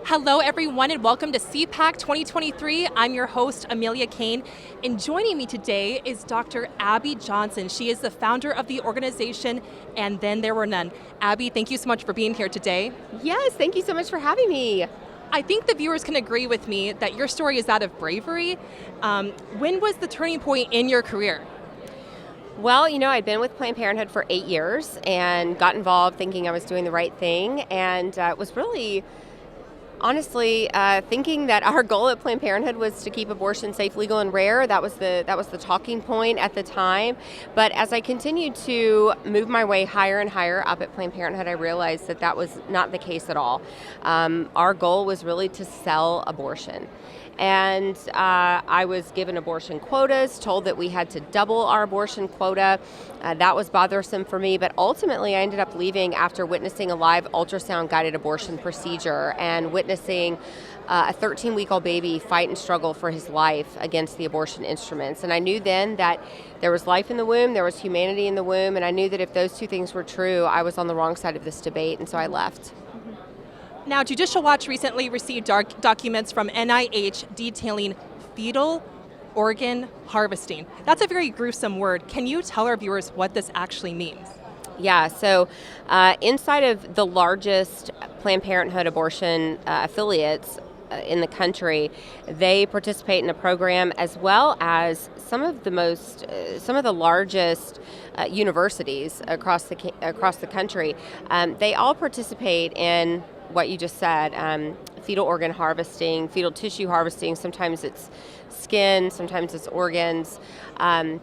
Hello, everyone, and welcome to CPAC 2023. I'm your host, Amelia Kane, and joining me today is Dr. Abby Johnson. She is the founder of the organization, And Then There Were None. Abby, thank you so much for being here today. Yes, thank you so much for having me. I think the viewers can agree with me that your story is that of bravery. When was the turning point in your career? Well, I'd been with Planned Parenthood for 8 years and got involved thinking I was doing the right thing, and was really honestly, thinking that our goal at Planned Parenthood was to keep abortion safe, legal, and rare. That was the talking point at the time. But as I continued to move my way higher and higher up at Planned Parenthood, I realized that was not the case at all. Our goal was really to sell abortion. And I was given abortion quotas, told that we had to double our abortion quota. That was bothersome for me, but ultimately I ended up leaving after witnessing a live ultrasound-guided abortion procedure and witnessing a 13-week-old baby fight and struggle for his life against the abortion instruments. And I knew then that there was life in the womb, there was humanity in the womb, and I knew that if those two things were true, I was on the wrong side of this debate, and so I left. Now, Judicial Watch recently received documents from NIH detailing fetal organ harvesting. That's a very gruesome word. Can you tell our viewers what this actually means? Yeah, so inside of the largest Planned Parenthood abortion affiliates in the country, they participate in a program as well as some of the largest universities across the country. They all participate in what you just said, fetal organ harvesting, fetal tissue harvesting. Sometimes it's skin, sometimes it's organs,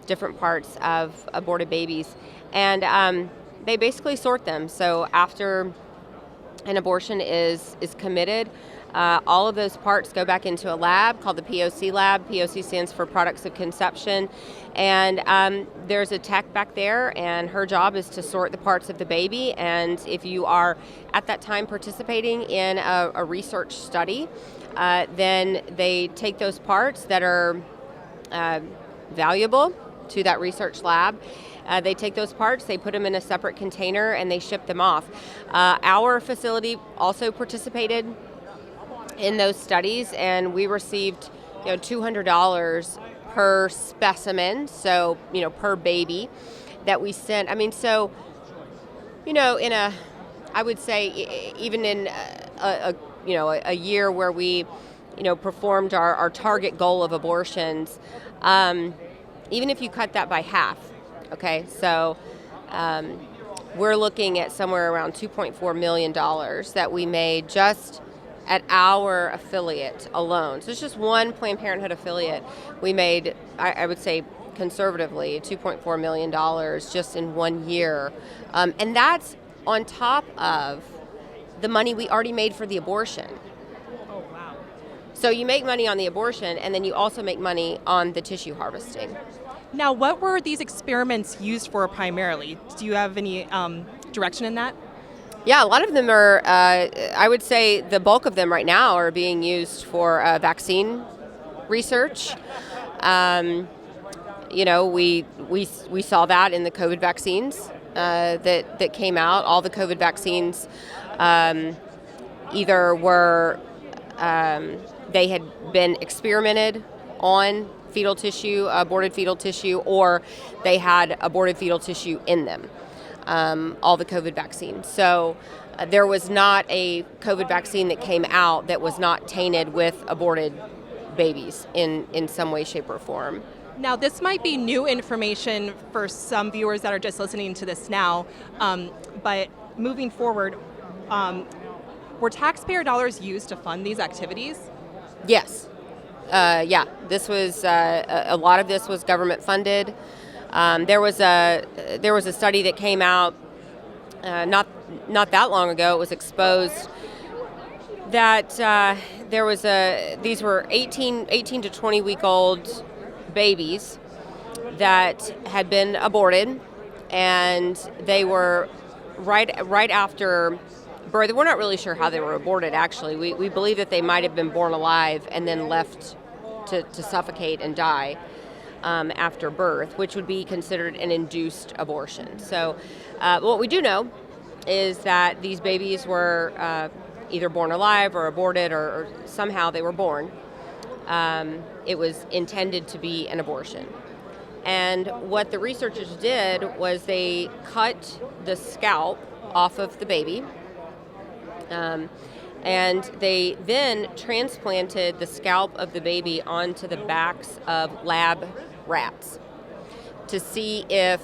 different parts of aborted babies. And they basically sort them. So after an abortion is committed, all of those parts go back into a lab called the POC lab. POC stands for Products of Conception. And there's a tech back there, and her job is to sort the parts of the baby. And if you are at that time participating in a research study, then they take those parts that are valuable to that research lab. They take those parts, they put them in a separate container, and they ship them off. Our facility also participated in those studies, and we received $200 per specimen, so per baby that we sent. I mean, so I would say even in a year where we performed our target goal of abortions, even if you cut that by half, okay, so we're looking at somewhere around $2.4 million that we made just at our affiliate alone. So it's just one Planned Parenthood affiliate. We made, I would say conservatively, $2.4 million just in 1 year. And that's on top of the money we already made for the abortion. Oh, wow. So you make money on the abortion, and then you also make money on the tissue harvesting. Now, what were these experiments used for primarily? Do you have any direction in that? Yeah, a lot of them are, I would say the bulk of them right now are being used for vaccine research. We saw that in the COVID vaccines that came out. All the COVID vaccines either were, they had been experimented on fetal tissue, aborted fetal tissue, or they had aborted fetal tissue in them. All the COVID vaccines. So there was not a COVID vaccine that came out that was not tainted with aborted babies in some way, shape, or form. Now, this might be new information for some viewers that are just listening to this now, but moving forward, were taxpayer dollars used to fund these activities? Yes. This was a lot of this was government funded. There was a study that came out not that long ago. It was exposed that these were 18 to 20 week old babies that had been aborted, and they were right after birth. We're not really sure how they were aborted. Actually, we believe that they might have been born alive and then left to suffocate and die after birth, which would be considered an induced abortion. So what we do know is that these babies were either born alive or aborted or somehow they were born. It was intended to be an abortion. And what the researchers did was they cut the scalp off of the baby, and they then transplanted the scalp of the baby onto the backs of lab rats to see if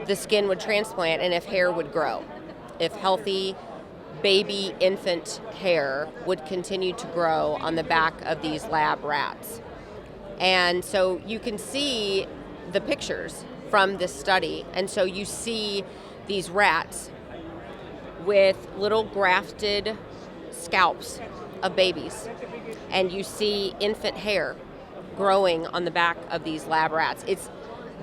the skin would transplant and if hair would grow, if healthy baby infant hair would continue to grow on the back of these lab rats. And so you can see the pictures from this study. And so you see these rats with little grafted scalps of babies. And you see infant hair growing on the back of these lab rats. It's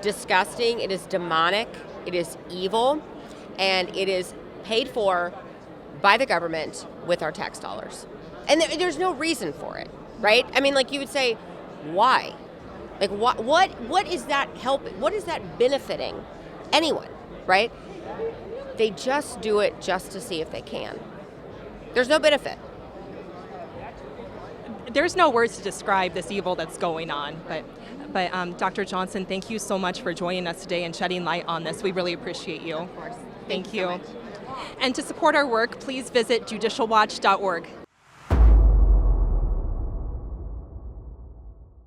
disgusting, it is demonic, it is evil, and it is paid for by the government with our tax dollars. And there's no reason for it, right? I mean, like you would say, why? Like what is that helping? What is that benefiting anyone, right? They just do it just to see if they can. There's no benefit. There's no words to describe this evil that's going on, but Dr. Johnson, thank you so much for joining us today and shedding light on this. We really appreciate you. Of course. Thank you. So much. And to support our work, please visit judicialwatch.org.